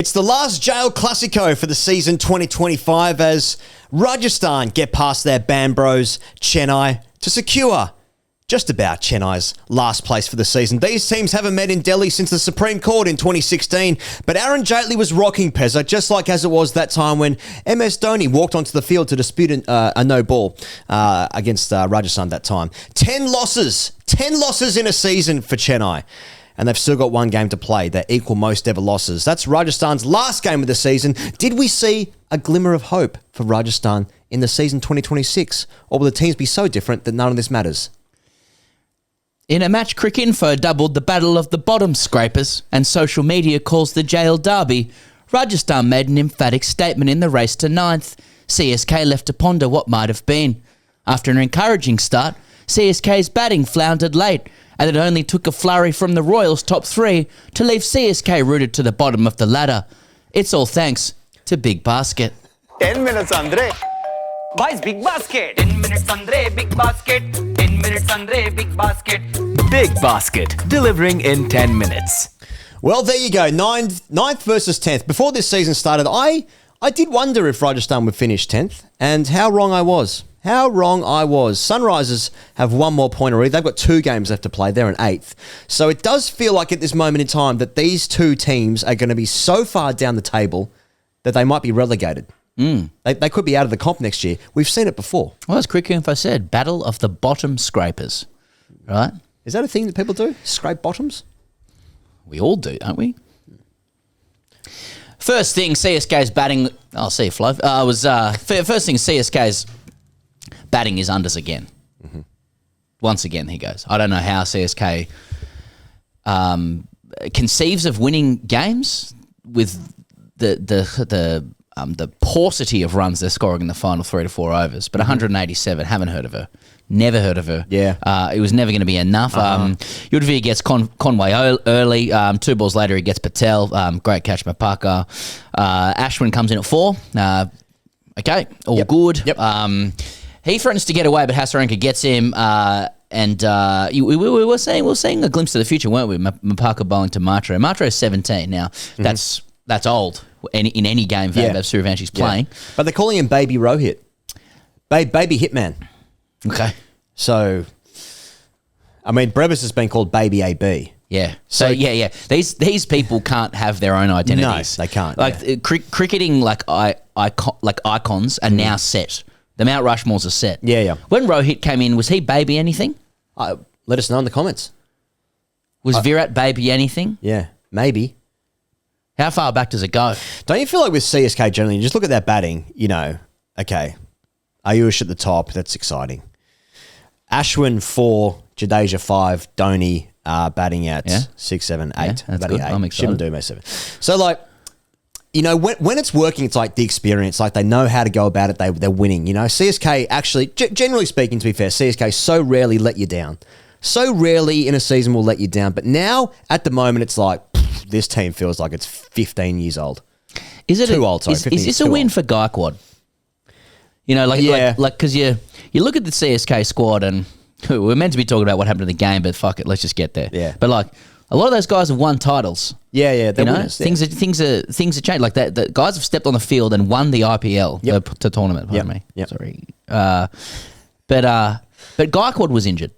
It's the last jail Classico for the season 2025 as Rajasthan get past their band bros, Chennai, to secure just about Chennai's last place for the season. These teams haven't met in Delhi since the Supreme Court in 2016, but Aaron Jaitley was rocking Pezza, just like as it was that time when MS Dhoni walked onto the field to dispute a no ball against Rajasthan that time. 10 losses in a season for Chennai. And they've still got one game to play. Their equal most ever losses. That's Rajasthan's last game of the season. Did we see a glimmer of hope for Rajasthan in the season 2026? Or will the teams be so different that none of this matters? In a match, Cricinfo doubled the battle of the bottom scrapers, and social media calls the jail derby. Rajasthan made an emphatic statement in the race to ninth. CSK left to ponder what might have been. After an encouraging start, CSK's batting floundered late, and it only took a flurry from the Royals' top three to leave CSK rooted to the bottom of the ladder. It's all thanks to Big Basket. 10 minutes, Andre. Boys, big basket. 10 minutes, Andre, big basket. 10 minutes, Andre, big basket. Big Basket, delivering in 10 minutes. Well, there you go. Ninth versus 10th. Before this season started, I did wonder if Rajasthan would finish 10th, and how wrong I was. Sunrisers have one more point already. They've got 2 games left to play. They're in 8th. So it does feel like at this moment in time that these two teams are going to be so far down the table that they might be relegated. They could be out of the comp next year. We've seen it before. Well, as Cricinfo said, battle of the bottom scrapers, right? Is that a thing that people do? Scrape bottoms? We all do, don't we? First thing, CSK's batting... I'll see you, Flo. First thing, CSK's batting is unders again. Mm-hmm. Once again, he goes. I don't know how CSK conceives of winning games with the paucity of runs they're scoring in the final 3 to 4 overs. But 187, haven't heard of her. Never heard of her. Yeah. It was never going to be enough. Yudhvir gets Conway early. 2 balls later, he gets Patel. Great catch by Parker. Ashwin comes in at 4. Okay, all good. Yep. He threatens to get away, but Hasarenka gets him. We were seeing a glimpse of the future, weren't we? Mapaka bowling to Matra. Matra is 17 now. That's old in any game Vaibhav Suryavanshi playing. Yeah. But they're calling him Baby Rohit. Baby Hitman. Okay. So, I mean, Brevis has been called Baby AB. Yeah. So these people can't have their own identities. No, they can't. Like cricketing, icons are now set. The Mount Rushmores are set. Yeah. When Rohit came in, was he baby anything? Let us know in the comments. Was Virat baby anything? Yeah, maybe. How far back does it go? Don't you feel like with CSK generally, you just look at their batting, okay, Ayush at the top, that's exciting. Ashwin 4, Jadeja 5, Dhoni batting at 6, 7, 8. Yeah, that's batting good. 8. I'm excited. Shouldn't do 7. So, when it's working, it's like the experience. Like, they know how to go about it. They're winning. CSK actually, generally speaking, to be fair, CSK so rarely let you down. So rarely in a season will let you down. But now, at the moment, it's like, this team feels like it's 15 years old. Is it too old? Sorry, is this a win old. for Gaikwad? Because you look at the CSK squad, and we're meant to be talking about what happened in the game, but fuck it, let's just get there. Yeah. But a lot of those guys have won titles. Yeah, they're winners. Things are changed. Like that, the guys have stepped on the field and won the IPL, the tournament. Pardon me. Yep. Sorry. But Gaikwad was injured.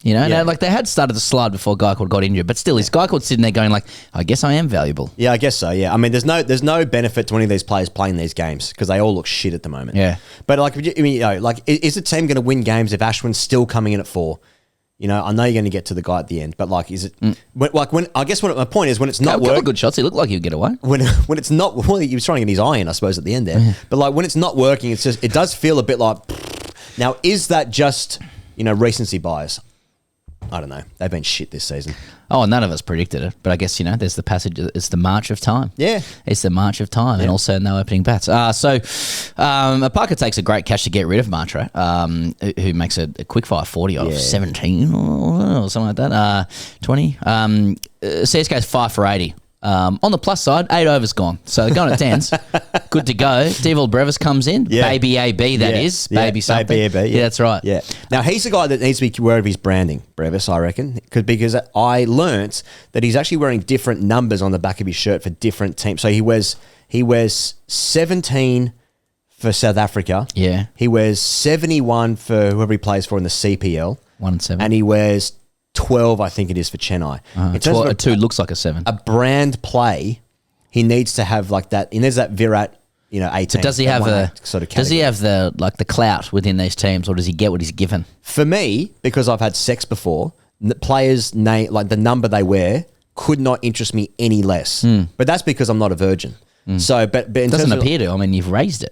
Now, they had started to slide before Gaikwad got injured, but still, is Gaikwad sitting there going I guess I am valuable? Yeah, I guess so. Yeah, I mean, there's no benefit to any of these players playing these games because they all look shit at the moment. Yeah, but is the team going to win games if Ashwin's still coming in at 4? I know you're going to get to the guy at the end, but is it? My point is when it's not a couple of good shots. He looked like he'd get away. When it's not, he was trying to get his eye in, I suppose, at the end there. But when it's not working, it does feel a bit like. Now, is that just recency bias? I don't know. They've been shit this season. Oh, none of us predicted it. But I guess, there's the passage. It's the march of time. Yeah. It's the march of time. And also no opening bats. Parker takes a great catch to get rid of Matra, who makes a quick fire 40 off 17 or something like that. 20. CSK's 5 for 80. On the plus side, 8 overs gone. So they're going at 10s. Good to go. Devil Brevis comes in. Yeah. Baby AB, that is. Baby something. Baby AB, yeah, that's right. Yeah. Now, he's the guy that needs to be aware of his branding, Brevis, I reckon. Because I learnt that he's actually wearing different numbers on the back of his shirt for different teams. So he wears 17 for South Africa. Yeah. He wears 71 for whoever he plays for in the CPL. 1 and 7. And he wears 12, I think it is, for Chennai. In terms of a 2 looks like a 7. a brand play, he needs to have like that. He needs that Virat, 18. Does he have the sort of Does he category. have the clout within these teams, or does he get what he's given? For me, because I've had sex before, the players' name, like the number they wear, could not interest me any less. But that's because I'm not a virgin. So, but in It doesn't terms appear to. I mean, you've raised it.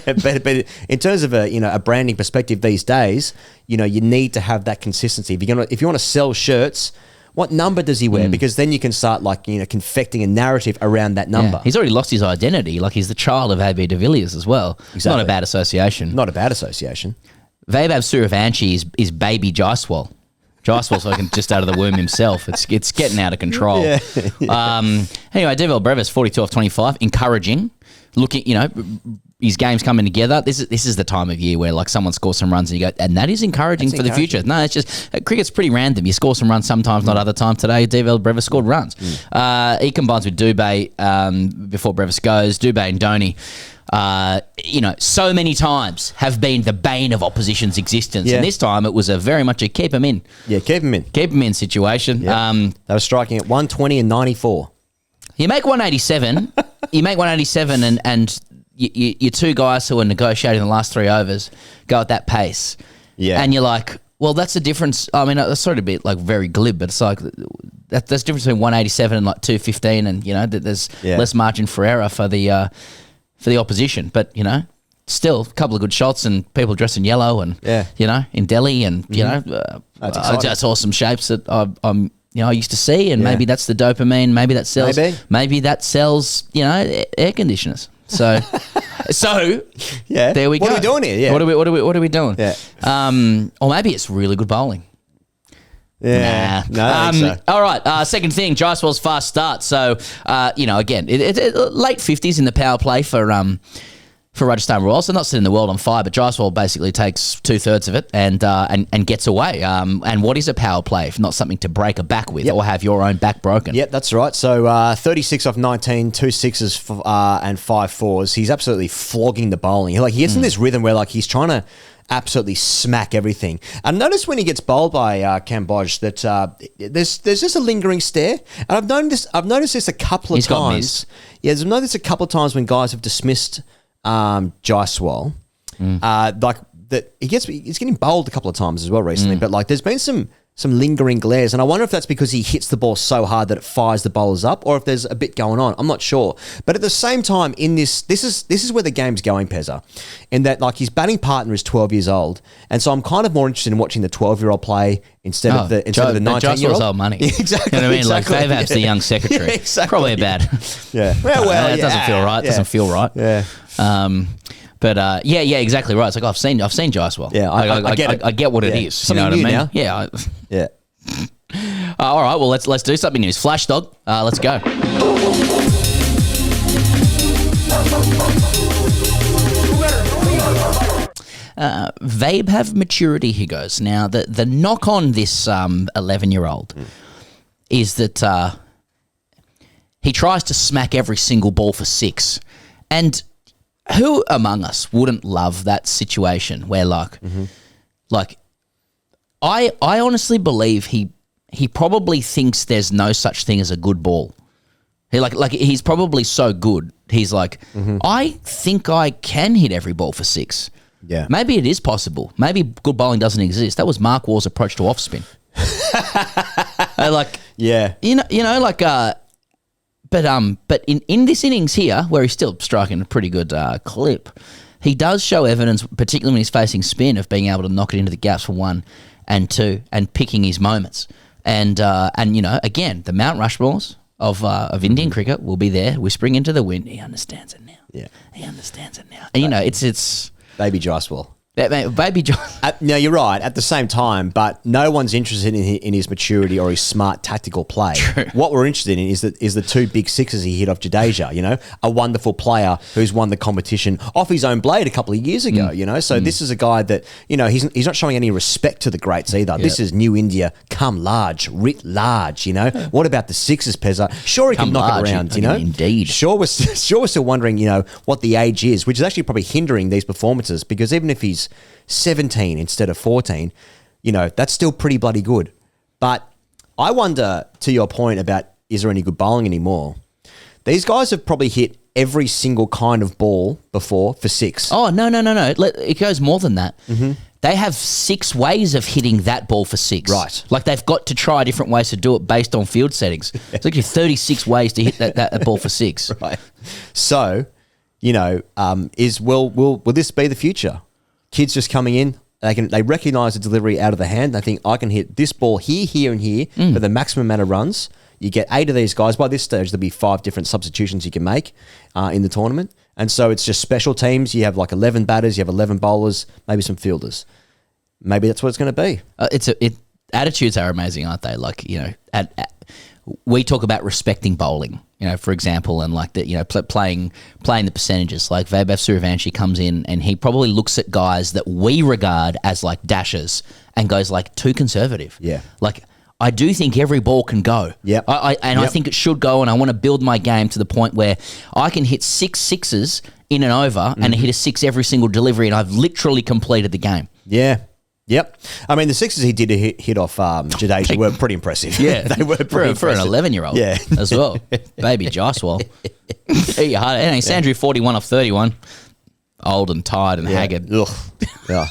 of, but in terms of a branding perspective these days, you need to have that consistency. If you want to sell shirts, what number does he wear? Because then you can start confecting a narrative around that number. Yeah. He's already lost his identity. Like, he's the child of AB de Villiers as well. It's not Exactly. a bad association. Not a bad association. Vaibhav Suryavanshi is baby Jaiswal. Jaiswal's fucking just out of the womb himself. It's getting out of control. Anyway, Devil Brevis, 42 off 25, encouraging. Looking, his game's coming together. This is the time of year where like someone scores some runs and you go, and that is encouraging That's for the future. No, it's just cricket's pretty random. You score some runs sometimes, not other times. Today, Devil Brevis scored runs. He combines with Dubé before Brevis goes. Dubé and Dhoni. So many times have been the bane of opposition's existence. Yeah. And this time it was very much a keep them in. Yeah, keep him in. Keep them in situation. Yeah. They were striking at 120 and 94. You make 187. And your two guys who are negotiating the last 3 overs go at that pace. Yeah. And you're like, well, that's the difference. I mean, that's sort of a bit like very glib, but it's like that's the difference between 187 and like 215, and there's less margin for error for the opposition. But still a couple of good shots and people dressed in yellow and in Delhi and that's awesome shapes that I used to see, and maybe that's the dopamine. Maybe that sells. Maybe that sells. Air conditioners. So Yeah. there we go. What are we doing here? Yeah. What are we doing? Yeah. Or maybe it's really good bowling. Yeah. Nah. No, I think so. All right. Second thing, Jaiswal's fast start. So, again, it late 50s in the power play for Rajasthan Royals. So not setting the world on fire, but Jaiswal basically takes 2/3 of it and gets away. And what is a power play if not something to break a back with or have your own back broken? Yep, that's right. So 36 off 19, 2 sixes and 5 fours. He's absolutely flogging the bowling. He gets in this rhythm where he's trying to absolutely smack everything. And notice when he gets bowled by Kambodge that there's just a lingering stare. And I've noticed this a couple of He's got times. missed. Yeah, I've noticed a couple of times when guys have dismissed Jaiswal, that he's getting bowled a couple of times as well recently. But there's been some lingering glares, and I wonder if that's because he hits the ball so hard that it fires the bowlers up, or if there's a bit going on. I'm not sure. But at the same time, in this is where the game's going, Pezza, in that his batting partner is 12 years old, and so I'm kind of more interested in watching the 12-year-old play instead of the 19-year-old. Jaiswal's old money. Yeah, exactly. You know what I mean? Exactly. Like Vaibhav's the young secretary. Yeah, exactly. Probably a bad. Yeah. Well, it doesn't feel right. Yeah. Doesn't feel right. Yeah. But exactly right. It's like I've seen Jaiswal. Yeah, I get it. I get what it Yeah. is. Something you know new what I mean? now. Yeah. Yeah. All right. Well, let's do something new. Flashdog. Let's go. Vaibhav maturity, Higgins. Now, the knock on this 11-year-old is that he tries to smack every single ball for 6. And who among us wouldn't love that situation where, I honestly believe he probably thinks there's no such thing as a good ball. He's probably so good. He's like, I think I can hit every ball for 6. Yeah. Maybe it is possible. Maybe good bowling doesn't exist. That was Mark Waugh's approach to off spin. Yeah. But in this innings here, where he's still striking a pretty good clip, he does show evidence, particularly when he's facing spin, of being able to knock it into the gaps for 1 and 2 and picking his moments. And again, the Mount Rushmores of Indian cricket will be there, whispering into the wind. He understands it now. Yeah. He understands it now. And it's Baby Jaiswal. Baby John. No, you're right. At the same time, but no one's interested in his maturity or his smart tactical play. True. What we're interested in is the two big sixes he hit off Jadeja. You know, a wonderful player who's won the competition off his own blade a couple of years ago. You know, so this is a guy that he's not showing any respect to the greats either. Yep. This is New India come large, writ large. You know, what about the sixes, Pezza? Sure, he can knock it around. You know, indeed. Sure, we're still wondering. What the age is, which is actually probably hindering these performances because even if he's 17 instead of 14, that's still pretty bloody good. But I wonder, to your point about is there any good bowling anymore, these guys have probably hit every single kind of ball before for six. Oh, no. It goes more than that. Mm-hmm. They have 6 ways of hitting that ball for 6. Right. Like they've got to try different ways to do it based on field settings. It's actually 36 ways to hit that ball for 6. Right. So, will this be the future? Kids just coming in, they recognise the delivery out of the hand. They think I can hit this ball here, and here for the maximum amount of runs. You get 8 of these guys. By this stage, there'll be 5 different substitutions you can make in the tournament. And so it's just special teams. You have like 11 batters, you have 11 bowlers, maybe some fielders. Maybe that's what it's going to be. Attitudes are amazing, aren't they? Like, we talk about respecting bowling, for example, and like that, playing the percentages. Like Vaibhav Suryavanshi comes in and he probably looks at guys that we regard as like dashers and goes like too conservative. Yeah. Like, I do think every ball can go. Yep. I think it should go, and I want to build my game to the point where I can hit 6 sixes in and over and hit a 6 every single delivery, and I've literally completed the game. Yeah. Yep. I mean, the sixes he did hit off Jadeja were pretty impressive. Yeah. They were pretty for an impressive. 11-year-old as well. Baby Jaiswal. Anyway, Sandry 41 off 31. Old and tired and haggard. Ugh. Yeah.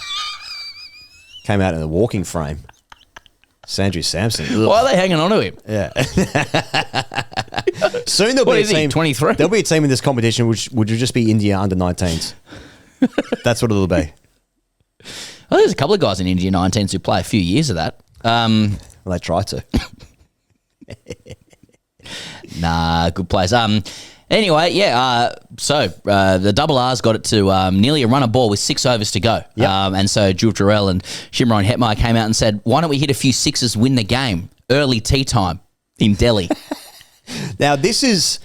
Came out in the walking frame. Sandry Sampson. Ugh. Why are they hanging on to him? Yeah. Soon there'll What be is a he, team. 23? There'll be a team in this competition which would just be India under 19s. That's what it'll be. Well, there's a couple of guys in India 19s who play a few years of that. Well, they try to. Nah, good place. Anyway, so the double R's got it to nearly a run a ball with 6 overs to go. Yep. And so Dhruv Jurel and Shimron Hetmar came out and said, why don't we hit a few sixes, win the game? Early tea time in Delhi. Now, this is...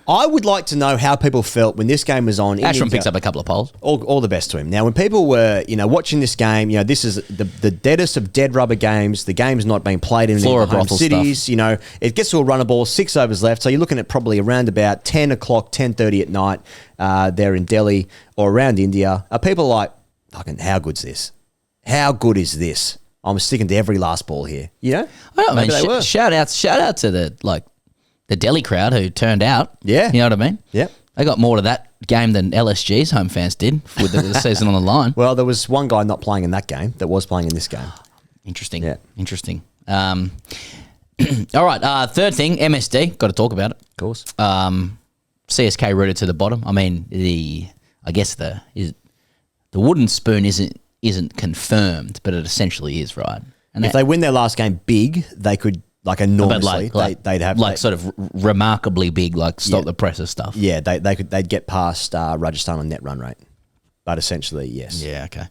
I would like to know how people felt when this game was on. Ashram picks up a couple of poles. All the best to him. Now, when people were, watching this game, this is the deadest of dead rubber games. The game's not being played in Flora any home brothel cities. stuff. It gets to a runner ball, 6 overs left. So you're looking at probably around about 10 o'clock, 10:30 at night there in Delhi or around India. Are people like, fucking, how good's this? How good is this? I'm sticking to every last ball here. Maybe they were. Shout out to the Delhi crowd who turned out. Yeah. You know what I mean? Yep. They got more to that game than LSG's home fans did with the season on the line. Well, there was one guy not playing in that game that was playing in this game. Interesting. Yeah. Interesting. All right. Third thing, MSD. Got to talk about it. Of course. CSK rooted to the bottom. I mean, the wooden spoon isn't confirmed, but it essentially is, right? And if they win their last game big, they could, like enormously, they'd have sort of remarkably big, like stop the presser stuff. Yeah, they'd get past Rajasthan on net run rate, but essentially yes. Yeah, okay.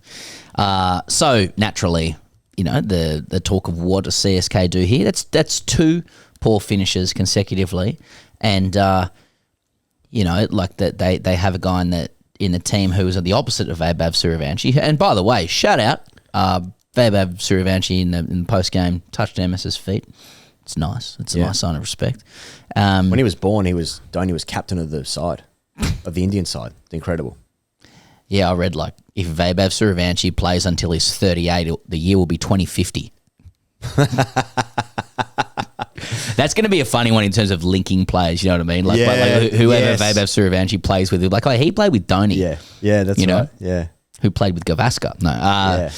So naturally, the talk of what does CSK do here? That's 2 poor finishes consecutively, and like that they have a guy in the team who was at the opposite of Vaibhav Suryavanshi. And by the way, shout out Vaibhav Suryavanshi in the post game touched Emma's feet. It's nice. It's a nice sign of respect. When he was born, Dhoni was captain of the side, of the Indian side. It's incredible. Yeah, I read if Vaibhav Suryavanshi plays until he's 38, the year will be 2050. That's going to be a funny one in terms of linking players. You know what I mean? Whoever Vaibhav Suryavanshi plays with, he played with Dhoni. Yeah, that's right. Yeah, who played with Gavaskar? No,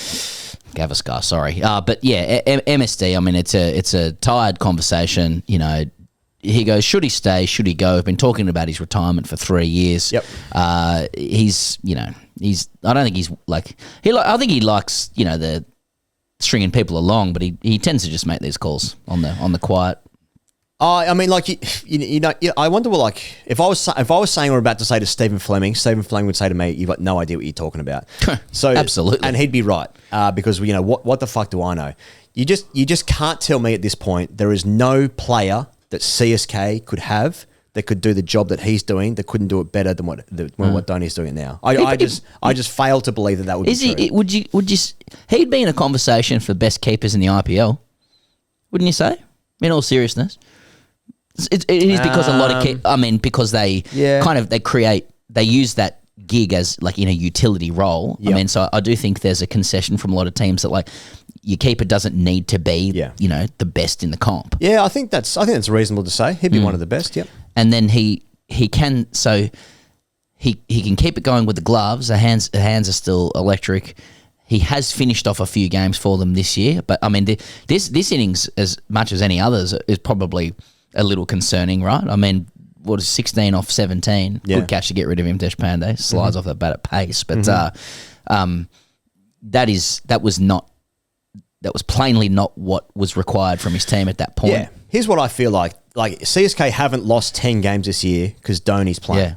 Gavaskar. Sorry, but yeah, MSD. I mean, it's a tired conversation. He goes, should he stay? Should he go? I've been talking about his retirement for 3 years. Yep. He's. I don't think he's I think he likes the stringing people along, but he tends to just make these calls on the quiet. I mean, like I wonder. Well, like if I was saying what I'm about to say to Stephen Fleming would say to me, "You've got no idea what you're talking about." So Absolutely, and he'd be right because what the fuck do I know? You just can't tell me at this point there is no player that CSK could have that could do the job that he's doing that couldn't do it better than what Dhoni's doing now. I just fail to believe that would be true. Would you? He'd be in a conversation for best keepers in the IPL, wouldn't you say? In all seriousness, it is because a lot of because they they use that gig as like in a utility role. Yep. I mean, so I do think there's a concession from a lot of teams that like your keeper doesn't need to be the best in the comp. Yeah, I think that's reasonable to say. He'd be one of the best. Yep. And then he can he can keep it going with the gloves. The hands are still electric. He has finished off a few games for them this year, but I mean this innings, as much as any others, is probably a little concerning, right? I mean, what is 16 off 17? Yeah. Good catch to get rid of him, Deshpande. Slides off the bat at pace, but that was plainly not what was required from his team at that point. Yeah. Here's what I feel like. Like CSK haven't lost 10 games this year because Dhoni's playing. Yeah.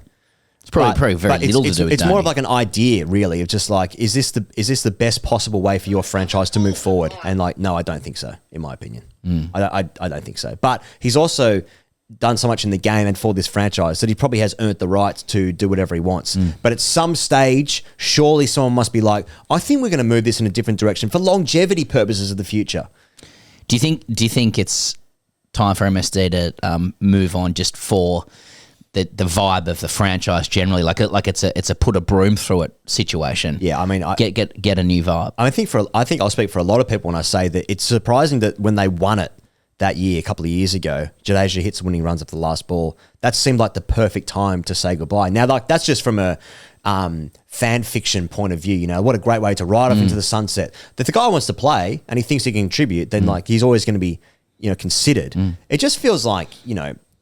It's probably very little to do with It's more of Dhoni. like an idea, really, of just like, is this the best possible way for your franchise to move forward? And like, no, I don't think so, in my opinion. I don't think so. But he's also done so much in the game and for this franchise that he probably has earned the right to do whatever he wants. But at some stage, surely someone must be like, I think we're going to move this in a different direction for longevity purposes of the future. Do you think it's time for MSD to move on just for the vibe of the franchise generally, like it's a put a broom through it situation? Yeah, I mean, get a new vibe. I think I'll speak for a lot of people when I say that it's surprising that when they won it that year, a couple of years ago, Jadeja hits the winning runs off the last ball. That seemed like the perfect time to say goodbye. Now, like that's just from a fan fiction point of view. What a great way to ride off into the sunset. If the guy wants to play and he thinks he can contribute, then like he's always going to be considered. It just feels like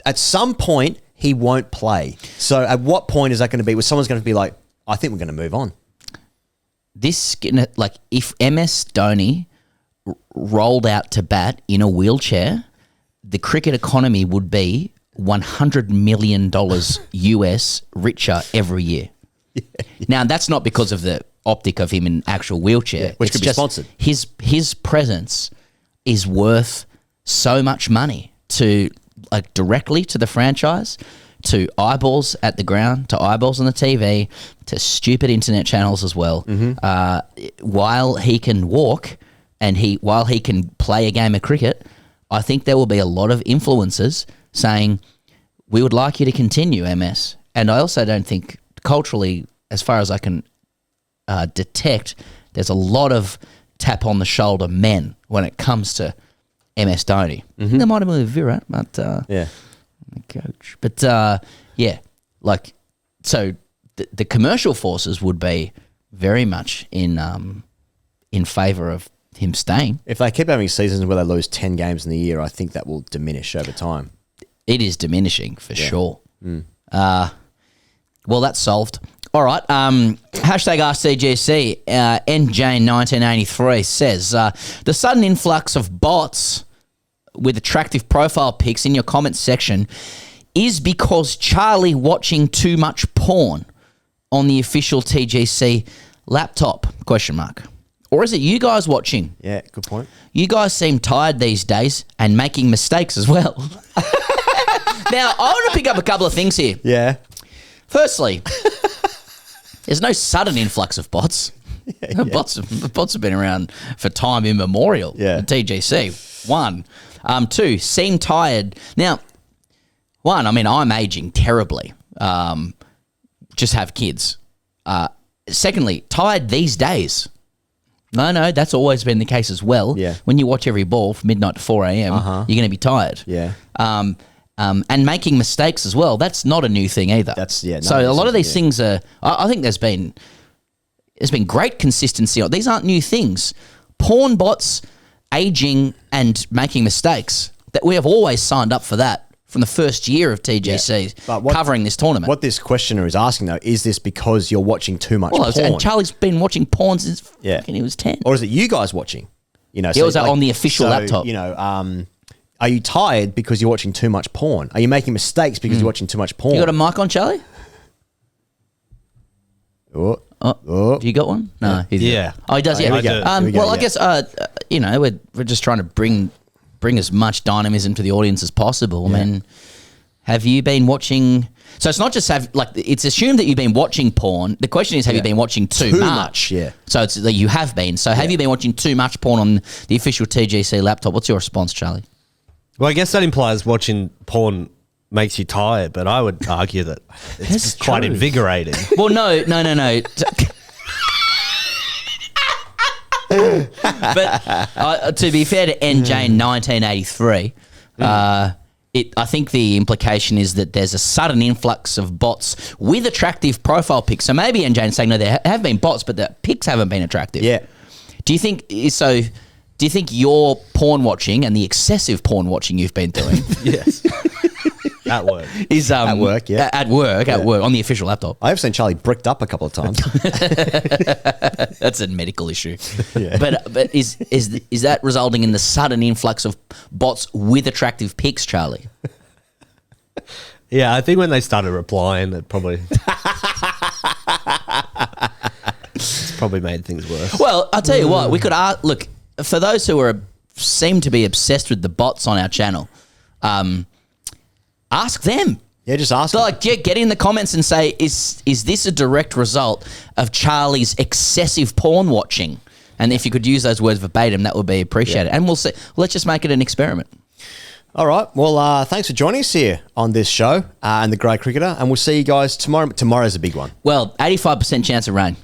at some point he won't play. So at what point is that going to be where someone's going to be like, I think we're going to move on? If MS Dhoni rolled out to bat in a wheelchair, the cricket economy would be $100 million US richer every year. Yeah. Now, that's not because of the optic of him in actual wheelchair. Which could be sponsored. His presence is worth so much money to directly to the franchise, to eyeballs at the ground, to eyeballs on the TV, to stupid internet channels as well. While he can walk and while he can play a game of cricket, I think there will be a lot of influencers saying, we would like you to continue, MS. And I also don't think culturally, as far as I can detect, there's a lot of tap on the shoulder men when it comes to MS Dhoni. There might have been with Virat, but yeah, coach. But so the commercial forces would be very much in favour of him staying. If they keep having seasons where they lose 10 games in the year, I think that will diminish over time. It is diminishing for sure. Well, that's solved. All right. Hashtag AskTGC, NJ1983 says, the sudden influx of bots with attractive profile pics in your comments section is because Charlie watching too much porn on the official TGC laptop, ? Or is it you guys watching? Yeah, good point. You guys seem tired these days and making mistakes as well. Now, I want to pick up a couple of things here. Yeah. Firstly, there's no sudden influx of bots. Yeah. Bots have been around for time immemorial. Yeah. The TGC. 1. 2, seem tired. Now, 1, I mean, I'm aging terribly. Just have kids. Secondly, tired these days. No, that's always been the case as well. Yeah. When you watch every ball from midnight to 4 a.m., you're going to be tired. Yeah. And making mistakes as well. That's not a new thing either. So a lot of these things are. I think there's been great consistency. These aren't new things. Porn bots, aging, and making mistakes. That we have always signed up for that from the first year of TGC covering this tournament. What this questioner is asking though, is this because you're watching too much porn? And Charlie's been watching porn since fucking he was 10. Or is it you guys watching? It was on the official laptop. I Are you tired because you're watching too much porn? Are you making mistakes because you're watching too much porn? You got a mic on, Charlie? Oh. Do you got one? No. Yeah. Oh, he does. Yeah. I do. Here we go, Well, I yeah. guess we're just trying to bring as much dynamism to the audience as possible. I mean, have you been watching? So it's not just it's assumed that you've been watching porn. The question is, have you been watching too much? Yeah. So it's that you have been. So have you been watching too much porn on the official TGC laptop? What's your response, Charlie? Well, I guess that implies watching porn makes you tired, but I would argue that it's That's quite true. invigorating. Well, no. But to be fair to NJ in 1983, I think the implication is that there's a sudden influx of bots with attractive profile pics. So maybe NJ's saying, no, there have been bots, but the pics haven't been attractive. Yeah. Do you think your porn watching and the excessive porn watching you've been doing Yes. At work. is At work, yeah. At work on the official laptop? I have seen Charlie bricked up a couple of times. That's a medical issue. Yeah. But is that resulting in the sudden influx of bots with attractive pics, Charlie? Yeah, I think when they started replying, it probably it's probably made things worse. Well, I'll tell you what, we could look, for those who seem to be obsessed with the bots on our channel, ask them. Yeah, just ask. So get in the comments and say, is this a direct result of Charlie's excessive porn watching? And if you could use those words verbatim, that would be appreciated. And we'll see. Let's just make it an experiment. All right. Well, thanks for joining us here on this show and the Grey Cricketer. And we'll see you guys tomorrow. Tomorrow's a big one. Well, 85% chance of rain.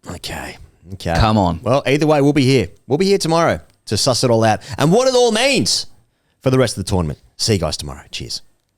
Okay. Come on. Well, either way, we'll be here. We'll be here tomorrow to suss it all out and what it all means for the rest of the tournament. See you guys tomorrow. Cheers.